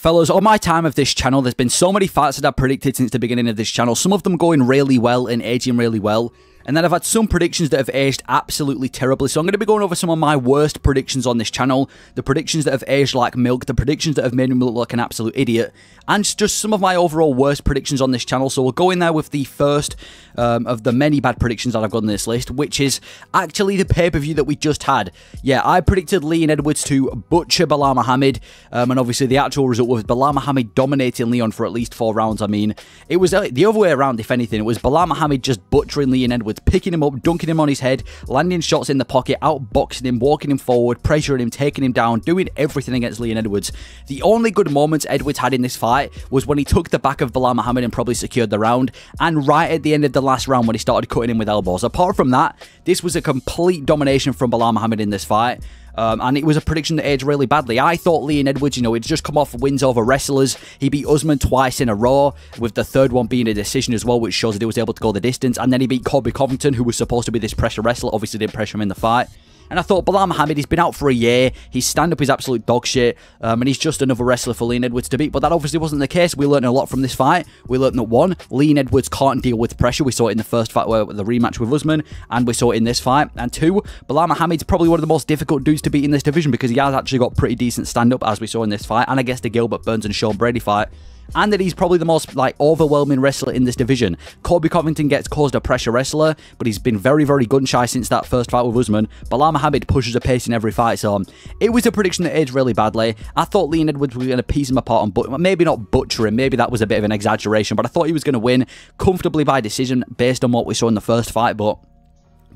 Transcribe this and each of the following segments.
Fellas, on my time of this channel, there's been so many fights that I've predicted since the beginning of this channel. Some of them going really well and aging really well. And then I've had some predictions that have aged absolutely terribly. So I'm going to be going over some of my worst predictions on this channel. The predictions that have aged like milk. The predictions that have made me look like an absolute idiot. And just some of my overall worst predictions on this channel. So we'll go in there with the first of the many bad predictions that I've got on this list, which is actually the pay-per-view that we just had. Yeah, I predicted Leon Edwards to butcher Belal Muhammad. And obviously the actual result was Belal Muhammad dominating Leon for at least 4 rounds. I mean, it was the other way around, if anything. It was Belal Muhammad just butchering Leon Edwards, picking him up, dunking him on his head, landing shots in the pocket, outboxing him, walking him forward, pressuring him, taking him down, doing everything against Leon Edwards. The only good moments Edwards had in this fight was when he took the back of Belal Muhammad and probably secured the round, and right at the end of the last round when he started cutting him with elbows. Apart from that, this was a complete domination from Belal Muhammad in this fight. And it was a prediction that aged really badly. I thought Leon Edwards, you know, he'd just come off wins over wrestlers. He beat Usman twice in a row, with the third one being a decision as well, which shows that he was able to go the distance. And then he beat Colby Covington, who was supposed to be this pressure wrestler. Obviously didn't pressure him in the fight. And I thought, Belal Muhammad, he's been out for a year, his stand-up is absolute dog shit, and he's just another wrestler for Leon Edwards to beat. But that obviously wasn't the case. We learned a lot from this fight. We learned that, 1, Leon Edwards can't deal with pressure. We saw it in the first fight, the rematch with Usman, and we saw it in this fight. And 2, Belal Muhammad's probably one of the most difficult dudes to beat in this division, because he has actually got pretty decent stand-up, as we saw in this fight, and I guess the Gilbert Burns and Sean Brady fight. And that he's probably the most, overwhelming wrestler in this division. Colby Covington gets caused a pressure wrestler, but he's been very, very gun-shy since that first fight with Usman. Belal Muhammad pushes a pace in every fight, so it was a prediction that aged really badly. I thought Leon Edwards was going to piece him apart, and maybe not butcher him, maybe that was a bit of an exaggeration, but I thought he was going to win comfortably by decision based on what we saw in the first fight, but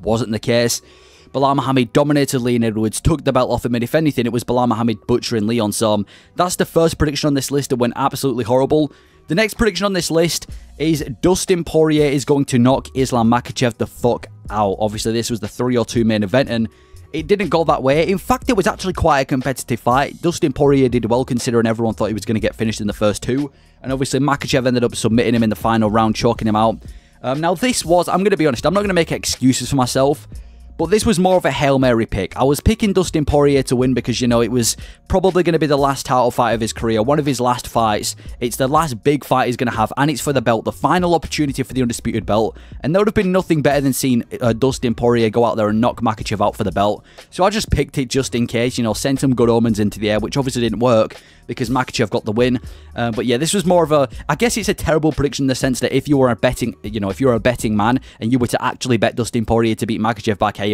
wasn't the case. Belal Muhammad dominated Leon Edwards, took the belt off him, and if anything, it was Belal Muhammad butchering Leon. So that's the first prediction on this list that went absolutely horrible. The next prediction on this list is Dustin Poirier is going to knock Islam Makhachev the fuck out. Obviously, this was the 302 main event, and it didn't go that way. In fact, it was actually quite a competitive fight. Dustin Poirier did well, considering everyone thought he was going to get finished in the first 2. And obviously, Makhachev ended up submitting him in the final round, choking him out. Now, this was, I'm going to be honest, I'm not going to make excuses for myself, but this was more of a Hail Mary pick. I was picking Dustin Poirier to win because, you know, it was probably going to be the last title fight of his career, one of his last fights. It's the last big fight he's going to have, and it's for the belt, the final opportunity for the undisputed belt. And there would have been nothing better than seeing Dustin Poirier go out there and knock Makhachev out for the belt. So I just picked it just in case, you know, sent some good omens into the air, which obviously didn't work because Makhachev got the win. But yeah, this was more of a, I guess it's a terrible prediction in the sense that if you were a betting, you know, if you're a betting man and you were to actually bet Dustin Poirier to beat Makhachev by KO,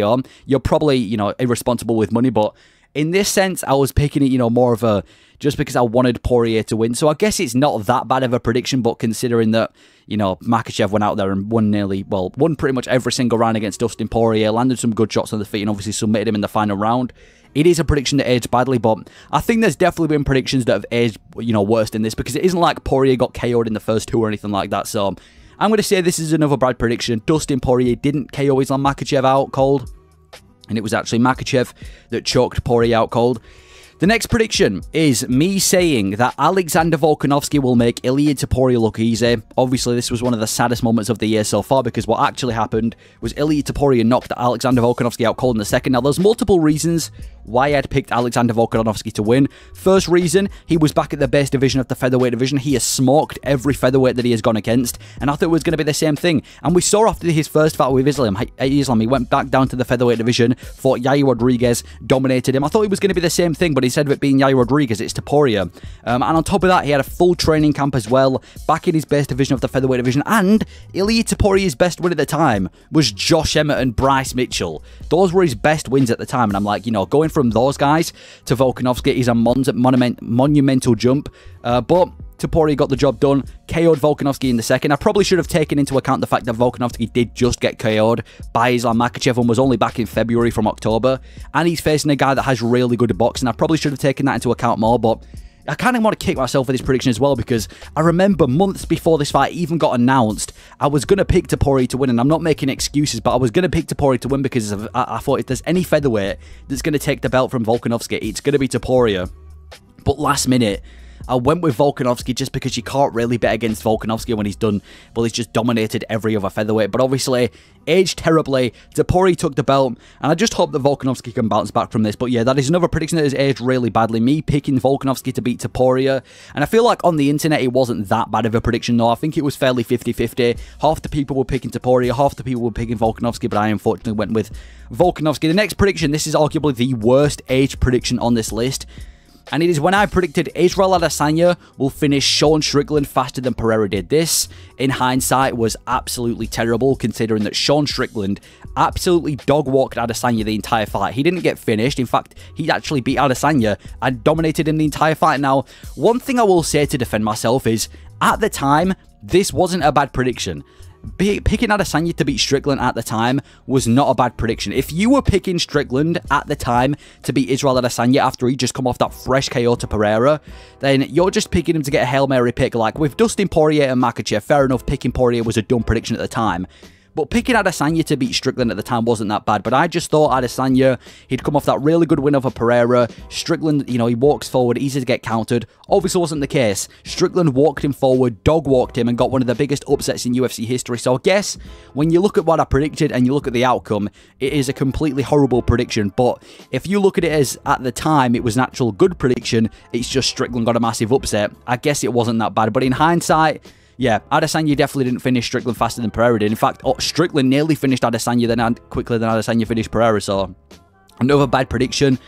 you're probably, you know, irresponsible with money. But in this sense, I was picking it, you know, more of a, just because I wanted Poirier to win. So I guess it's not that bad of a prediction, but considering that, you know, Makhachev went out there and won won pretty much every single round against Dustin Poirier, landed some good shots on the feet, and obviously submitted him in the final round. It is a prediction that aged badly, but I think there's definitely been predictions that have aged, you know, worse than this, because it isn't like Poirier got KO'd in the first 2 or anything like that. So I'm going to say this is another bad prediction. Dustin Poirier didn't KO Islam Makhachev out cold, and it was actually Makhachev that choked Poirier out cold. The next prediction is me saying that Alexander Volkanovski will make Ilia Topuria look easy. Obviously, this was one of the saddest moments of the year so far, because what actually happened was Ilia Topuria knocked Alexander Volkanovski out cold in the second. Now, there's multiple reasons why I'd picked Alexander Volkanovski to win. First reason, he was back at the base division of the featherweight division. He has smoked every featherweight that he has gone against, and I thought it was going to be the same thing. And we saw after his first fight with Islam, he went back down to the featherweight division, fought Yair Rodriguez, dominated him. I thought it was going to be the same thing, but instead of it being Yair Rodriguez, it's Topuria. And on top of that, he had a full training camp as well, back in his base division of the featherweight division. And Ilia Topuria's best win at the time was Josh Emmett and Bryce Mitchell. Those were his best wins at the time, and I'm like, you know, going from those guys to Volkanovski is a monumental jump. But Topuria got the job done, KO'd Volkanovski in the second. I probably should have taken into account the fact that Volkanovski did just get KO'd by Islam Makhachev and was only back in February from October. And he's facing a guy that has really good boxing. I probably should have taken that into account more, but I kind of want to kick myself for this prediction as well, because I remember months before this fight even got announced, I was going to pick Topuria to win, and I'm not making excuses, but I was going to pick Topuria to win because I thought if there's any featherweight that's going to take the belt from Volkanovski, it's going to be Topuria. But last minute, I went with Volkanovski just because you can't really bet against Volkanovski when he's done, well, he's just dominated every other featherweight. But obviously, aged terribly. Topuria took the belt, and I just hope that Volkanovski can bounce back from this. But yeah, that is another prediction that has aged really badly. Me picking Volkanovski to beat Topuria, and I feel like on the internet it wasn't that bad of a prediction though. I think it was fairly 50-50. Half the people were picking Topuria, half the people were picking Volkanovski, but I unfortunately went with Volkanovski. The next prediction, this is arguably the worst age prediction on this list. And it is when I predicted Israel Adesanya will finish Sean Strickland faster than Pereira did. This, in hindsight, was absolutely terrible, considering that Sean Strickland absolutely dog-walked Adesanya the entire fight. He didn't get finished. In fact, he actually beat Adesanya and dominated him the entire fight. Now, one thing I will say to defend myself is, at the time, this wasn't a bad prediction. Picking Adesanya to beat Strickland at the time was not a bad prediction. If you were picking Strickland at the time to beat Israel Adesanya after he just come off that fresh KO to Pereira, then you're just picking him to get a Hail Mary pick. Like with Dustin Poirier and Makhachev, fair enough, picking Poirier was a dumb prediction at the time. But picking Adesanya to beat Strickland at the time wasn't that bad. But I just thought Adesanya, he'd come off that really good win over Pereira. Strickland, you know, he walks forward, easy to get countered. Obviously wasn't the case. Strickland walked him forward, dog-walked him, and got one of the biggest upsets in UFC history. So I guess when you look at what I predicted and you look at the outcome, it is a completely horrible prediction. But if you look at it as, at the time, it was an actual good prediction, it's just Strickland got a massive upset, I guess it wasn't that bad. But in hindsight, yeah, Adesanya definitely didn't finish Strickland faster than Pereira did. In fact, Strickland nearly finished Adesanya quicker than Adesanya finished Pereira, so another bad prediction.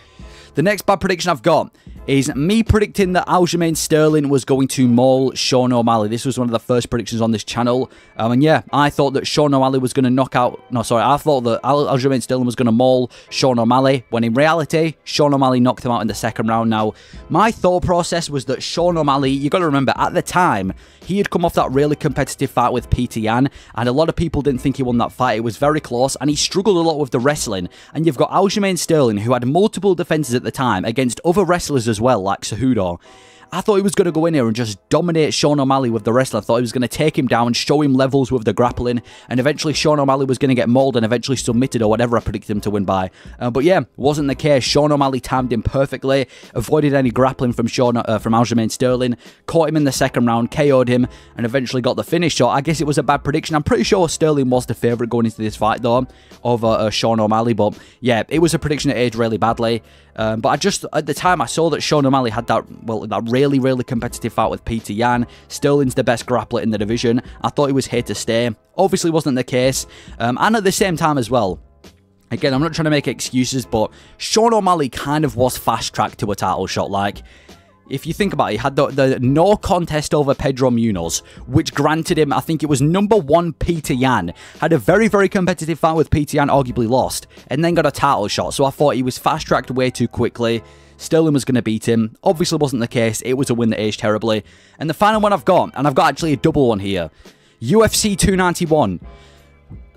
The next bad prediction I've got is me predicting that Aljamain Sterling was going to maul Sean O'Malley. This was one of the first predictions on this channel. And yeah, I thought that Sean O'Malley was going to knock out... No, sorry, I thought that Aljamain Sterling was going to maul Sean O'Malley, when in reality, Sean O'Malley knocked him out in the second round. Now, my thought process was that Sean O'Malley, you got to remember, at the time, he had come off that really competitive fight with Peter Yan, and a lot of people didn't think he won that fight. It was very close, and he struggled a lot with the wrestling. And you've got Aljamain Sterling, who had multiple defenses at the time against other wrestlers as well, like Cejudo. I thought he was going to go in here and just dominate Sean O'Malley with the wrestling. I thought he was going to take him down, show him levels with the grappling, and eventually Sean O'Malley was going to get mauled and eventually submitted or whatever I predicted him to win by. But yeah, wasn't the case. Sean O'Malley timed him perfectly, avoided any grappling from Aljamain Sterling, caught him in the second round, KO'd him, and eventually got the finish. So I guess it was a bad prediction. I'm pretty sure Sterling was the favourite going into this fight though, over Sean O'Malley. But yeah, it was a prediction that aged really badly. But I just, at the time, I saw that Sean O'Malley had that really, really competitive fight with Peter Yan. Sterling's the best grappler in the division. I thought he was here to stay. Obviously wasn't the case. And at the same time as well, again, I'm not trying to make excuses, but Sean O'Malley kind of was fast-tracked to a title shot. Like, if you think about it, he had the no contest over Pedro Munoz, which granted him, I think it was #1 Peter Yan. Had a very, very competitive fight with Peter Yan, arguably lost, and then got a title shot. So I thought he was fast-tracked way too quickly. Sterling was going to beat him. Obviously wasn't the case. It was a win that aged terribly. And the final one I've got, and I've got actually a double one here, UFC 291.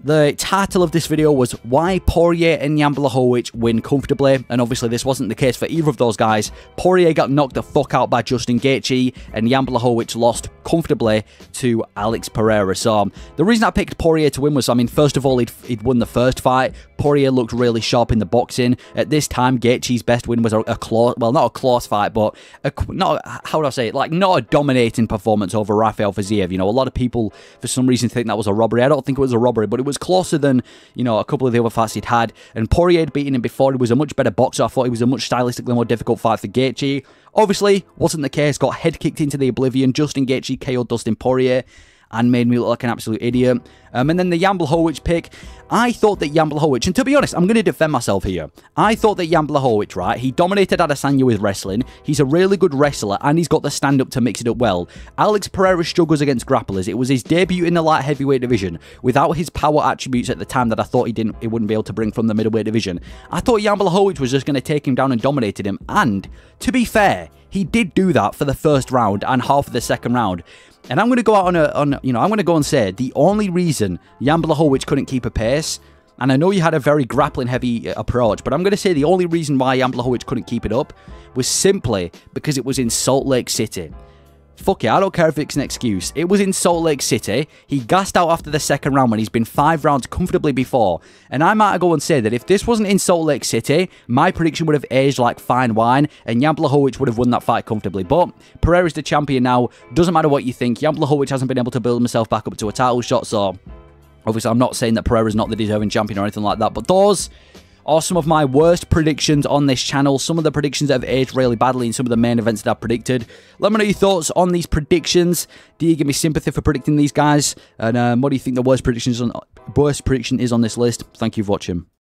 The title of this video was Why Poirier and Jan Blachowicz Win Comfortably, and obviously this wasn't the case for either of those guys. Poirier got knocked the fuck out by Justin Gaethje, and Jan Blachowicz lost comfortably to Alex Pereira. So the reason I picked Poirier to win was, I mean, first of all, he'd won the first fight. Poirier looked really sharp in the boxing. At this time, Gaethje's best win was a close, well, not a close fight, but how would I say it? Like, not a dominating performance over Rafael Fiziev. You know, a lot of people, for some reason, think that was a robbery. I don't think it was a robbery, but it was closer than, you know, a couple of the other fights he'd had. And Poirier had beaten him before. He was a much better boxer. I thought he was a much stylistically more difficult fight for Gaethje. Obviously, wasn't the case. Got head kicked into the oblivion. Justin Gaethje KO'd Dustin Poirier and made me look like an absolute idiot. And then the Jan Blachowicz pick, I thought that Jan Blachowicz, and to be honest, I'm going to defend myself here. I thought that Jan Blachowicz, right, he dominated Adesanya with wrestling. He's a really good wrestler, and he's got the stand-up to mix it up well. Alex Pereira struggles against grapplers. It was his debut in the light heavyweight division without his power attributes at the time that I thought he wouldn't be able to bring from the middleweight division. I thought Jan Blachowicz was just going to take him down and dominated him, and to be fair, he did do that for the first round and half of the second round. And I'm going to go out I'm going to go and say the only reason Jan Blachowicz couldn't keep a pace, and I know you had a very grappling-heavy approach, but I'm going to say the only reason why Jan Blachowicz couldn't keep it up was simply because it was in Salt Lake City. Fuck it, I don't care if it's an excuse. It was in Salt Lake City. He gassed out after the second round when he's been 5 rounds comfortably before. And I might go and say that if this wasn't in Salt Lake City, my prediction would have aged like fine wine, and Jan Blachowicz would have won that fight comfortably. But Pereira's the champion now. Doesn't matter what you think. Jan Blachowicz hasn't been able to build himself back up to a title shot, so obviously I'm not saying that Pereira's not the deserving champion or anything like that, but those are some of my worst predictions on this channel. Some of the predictions that have aged really badly in some of the main events that I've predicted. Let me know your thoughts on these predictions. Do you give me sympathy for predicting these guys? And what do you think the worst prediction is on this list? Thank you for watching.